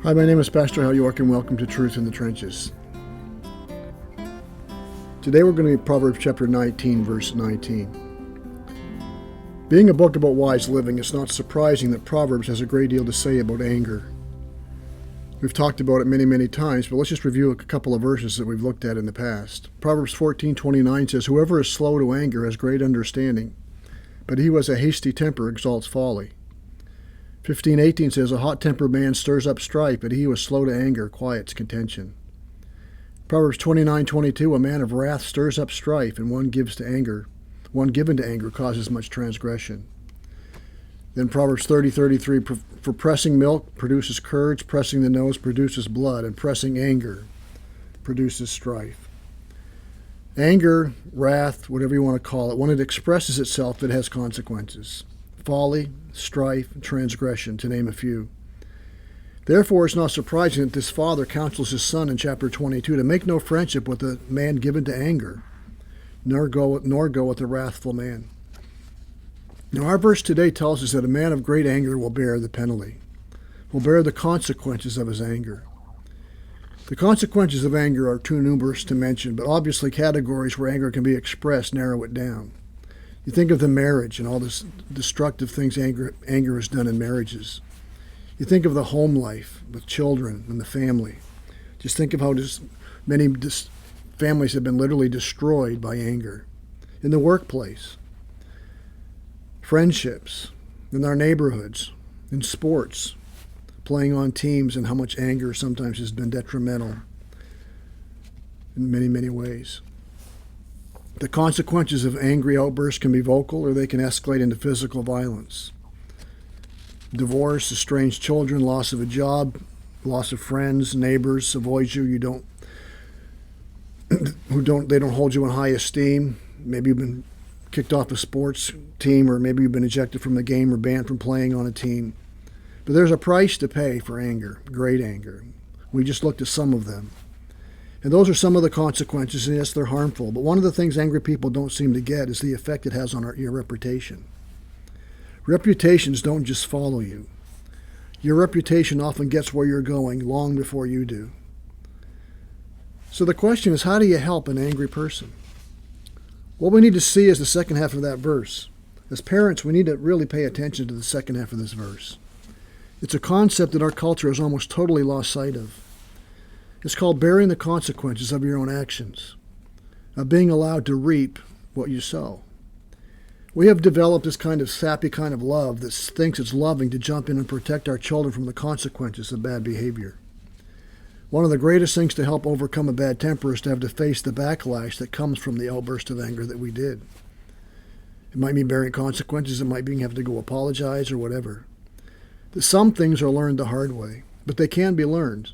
Hi, my name is Pastor Hal York, and welcome to Truth in the Trenches. Today we're going to be Proverbs chapter 19, verse 19. Being a book about wise living, it's not surprising that Proverbs has a great deal to say about anger. We've talked about it many times, but let's just review a couple of verses that we've looked at in the past. Proverbs 14:29 says, "Whoever is slow to anger has great understanding, but he who has a hasty temper exalts folly." 15:18 says, "A hot-tempered man stirs up strife, but he who is slow to anger quiets contention." Proverbs 29:22, "A man of wrath stirs up strife, and one given to anger causes much transgression." Then Proverbs 30:33, "For pressing milk produces curds, pressing the nose produces blood, and pressing anger produces strife." Anger, wrath, whatever you want to call it, when it expresses itself, it has consequences. Folly, strife, transgression, to name a few. Therefore, it's not surprising that this father counsels his son in chapter 22 to make no friendship with a man given to anger, nor go with a wrathful man. Now, our verse today tells us that a man of great anger will bear the penalty, will bear the consequences of his anger. The consequences of anger are too numerous to mention, but obviously categories where anger can be expressed narrow it down. You think of the marriage and all the destructive things anger has done in marriages. You think of the home life with children and the family. Just think of how many families have been literally destroyed by anger. In the workplace, friendships, in our neighborhoods, in sports, playing on teams, and how much anger sometimes has been detrimental in many ways. The consequences of angry outbursts can be vocal, or they can escalate into physical violence. Divorce, estranged children, loss of a job, loss of friends, neighbors avoid you. They don't hold you in high esteem. Maybe you've been kicked off a sports team, or maybe you've been ejected from the game or banned from playing on a team. But there's a price to pay for anger, great anger. We just looked at some of them. And those are some of the consequences, and yes, they're harmful. But one of the things angry people don't seem to get is the effect it has on your reputation. Reputations don't just follow you. Your reputation often gets where you're going long before you do. So the question is, how do you help an angry person? What we need to see is the second half of that verse. As parents, we need to really pay attention to the second half of this verse. It's a concept that our culture has almost totally lost sight of. It's called bearing the consequences of your own actions, of being allowed to reap what you sow. We have developed this kind of sappy kind of love that thinks it's loving to jump in and protect our children from the consequences of bad behavior. One of the greatest things to help overcome a bad temper is to have to face the backlash that comes from the outburst of anger that we did. It might mean bearing consequences. It might mean having to go apologize or whatever. Some things are learned the hard way, but they can be learned,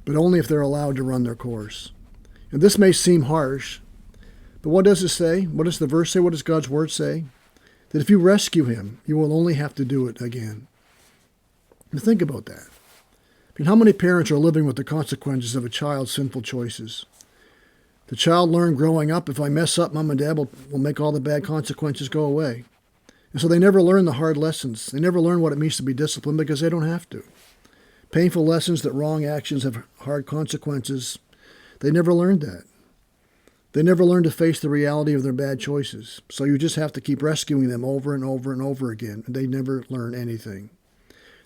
but only if they're allowed to run their course. And this may seem harsh, but what does it say? What does the verse say? What does God's word say? That if you rescue him, you will only have to do it again. Now think about that. I mean, how many parents are living with the consequences of a child's sinful choices? The child learned growing up, if I mess up, mom and dad will make all the bad consequences go away. And so they never learn the hard lessons. They never learn what it means to be disciplined because they don't have to. Painful lessons that wrong actions have hard consequences. They never learned that. They never learned to face the reality of their bad choices. So you just have to keep rescuing them over and over again. And they never learn anything.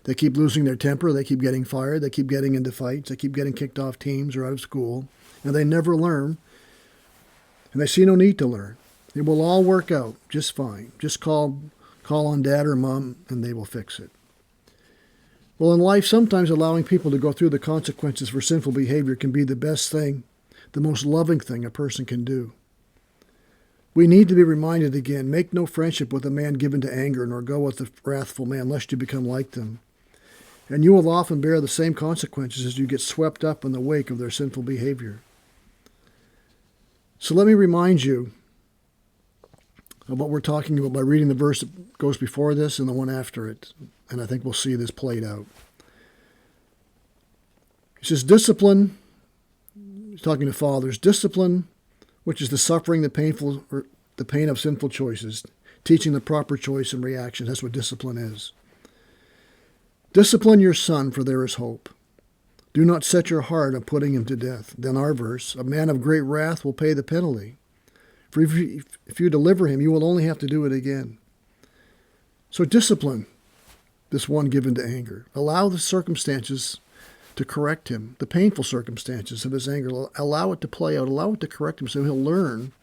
They keep losing their temper. They keep getting fired. They keep getting into fights. They keep getting kicked off teams or out of school. And they never learn. And they see no need to learn. It will all work out just fine. Just call on dad or mom and they will fix it. Well, in life, sometimes allowing people to go through the consequences for sinful behavior can be the best thing, the most loving thing a person can do. We need to be reminded again, make no friendship with a man given to anger, nor go with a wrathful man, lest you become like them. And you will often bear the same consequences as you get swept up in the wake of their sinful behavior. So let me remind you of what we're talking about by reading the verse that goes before this and the one after it. And I think we'll see this played out. He says, discipline, he's talking to fathers, discipline, which is the suffering, the pain of sinful choices, teaching the proper choice and reaction. That's what discipline is. Discipline your son, for there is hope. Do not set your heart on putting him to death. Then our verse, a man of great wrath will pay the penalty. For if you deliver him, you will only have to do it again. So discipline this one given to anger. Allow the circumstances to correct him, the painful circumstances of his anger. Allow it to play out. Allow it to correct him so he'll learn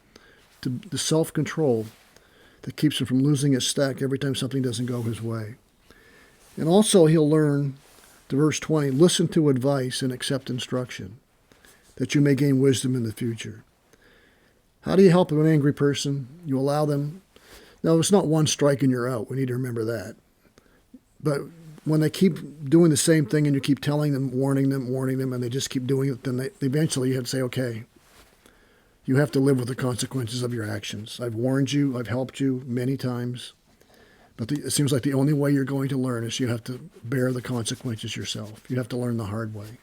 the self-control that keeps him from losing his stack every time something doesn't go his way. And also he'll learn, to verse 20, listen to advice and accept instruction, that you may gain wisdom in the future. How do you help an angry person? You allow them. No, it's not one strike and you're out. We need to remember that. But when they keep doing the same thing and you keep telling them, warning them, and they just keep doing it, then eventually you have to say, okay, you have to live with the consequences of your actions. I've warned you. I've helped you many times. But it seems like the only way you're going to learn is you have to bear the consequences yourself. You have to learn the hard way.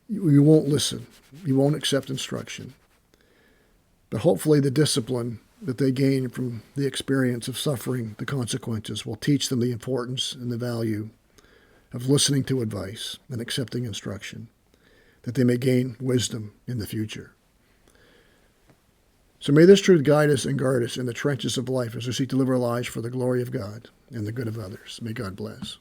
You won't listen. You won't accept instruction. But hopefully the discipline that they gain from the experience of suffering the consequences will teach them the importance and the value of listening to advice and accepting instruction, that they may gain wisdom in the future. So may this truth guide us and guard us in the trenches of life as we seek to live our lives for the glory of God and the good of others. May God bless.